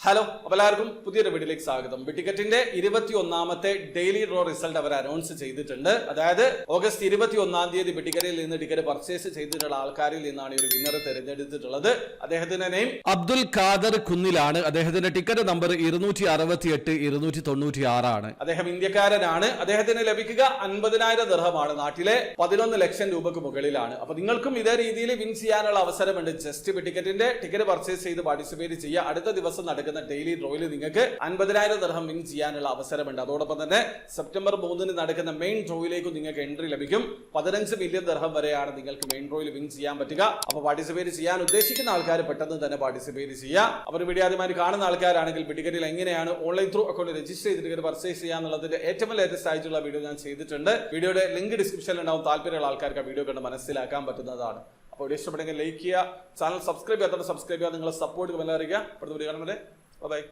Hello, അപ്പോൾ എല്ലാവർക്കും പുതിയൊരു വീഡിയോയിലേക്ക് സ്വാഗതം. ടിക്കറ്റിന്റെ 21ാമത്തെ ഡെയിലി ഡ്രോ റിസൾട്ട് അവർ അനൗൺസ് ചെയ്തിട്ടുണ്ട്. അതായത് ഓഗസ്റ്റ് 21 തീയതി ടിക്കറ്റിൽ നിന്ന് ടിക്കറ്റ് പർച്ചേസ് ചെയ്തിട്ടുള്ള ആൾക്കാരിൽ നിന്നാണ് ഈ ഒരു വിന്നർ തിരഞ്ഞെടുത്തിട്ടുള്ളത്. അദ്ദേഹത്തിന്റെ നെയിം അബ്ദുൽ ഖാദർ കുന്നിലാണ്. അദ്ദേഹത്തിന്റെ ടിക്കറ്റ് നമ്പർ 268-296 ആണ്. അദ്ദേഹം ഇന്ത്യക്കാരനാണ്. അദ്ദേഹത്തിന് ലഭിക്കുക 50,000 ദിർഹമാണ്. നാട്ടിലെ 11 ലക്ഷം രൂപക്ക് മുകളിലാണ്. അപ്പൊ നിങ്ങൾക്കും ഇതേ രീതിയിൽ വിൻ ചെയ്യാനുള്ള അവസരമുണ്ട്. ജസ്റ്റ് ടിക്കറ്റിന്റെ ടിക്കറ്റ് പർച്ചേസ് ചെയ്ത് പാർട്ടിസിപ്പേറ്റ് ചെയ്യുക. അടുത്ത ദിവസം നടക്കുന്ന ഡെയിലി ഡ്രോയിൽ നിങ്ങൾക്ക് 50,000 ദിർഹം വിൻ ചെയ്യാനുള്ള അവസരമുണ്ട്. അതോടൊപ്പം തന്നെ സെപ്റ്റംബർ 3 നടക്കുന്ന മെയിൻ ഡ്രോയിലേക്ക് നിങ്ങൾക്ക് എൻട്രി ലഭിക്കും. 15 മില്യൺ ദിർഹം വരെയാണ് നിങ്ങൾക്ക് മെയിൻ ഡ്രോയിൽ വിൻ ചെയ്യാൻ പറ്റുക. അപ്പൊ പാർട്ടിസിപ്പേറ്റ് ചെയ്യാൻ ഉദ്ദേശിക്കുന്ന ആൾക്കാർ പെട്ടെന്ന് തന്നെ പാർട്ടിസിപ്പേറ്റ് ചെയ്യുക. അവർ വീഡിയോ ആദ്യമായി കാണുന്ന ആൾക്കാരാണെങ്കിൽ ടിക്കറ്റിൽ എങ്ങനെയാണ് ഓൺലൈൻ ത്രൂ അക്കൗണ്ട് രജിസ്റ്റർ ചെയ്ത് ടിക്കറ്റ് പർച്ചേസ് ചെയ്യാന്നുള്ളതിന്റെ ഏറ്റവും ലേറ്റസ്റ്റ് ആയിട്ടുള്ള വീഡിയോ ഞാൻ ചെയ്തിട്ടുണ്ട്. വീഡിയോയുടെ ലിങ്ക് ഡിസ്ക്രിപ്ഷനിൽ ഉണ്ടാവും. താല്പര്യമുള്ള ആൾക്കാർക്ക് ആ വീഡിയോ കണ്ട് മനസ്സിലാക്കാൻ പറ്റുന്നതാണ്. അപ്പോൾ വീഡിയോ ഇഷ്ടപ്പെടുമെങ്കിൽ ലൈക്ക് ചെയ്യുക, ചാനൽ സബ്സ്ക്രൈബ് ചെയ്യാത്തവർ സബ്സ്ക്രൈബ് ചെയ്യുക, നിങ്ങളെ സപ്പോർട്ട് അറിയിക്കുക. അടുത്ത വീഡിയോ കാണുന്നത് ബൈ.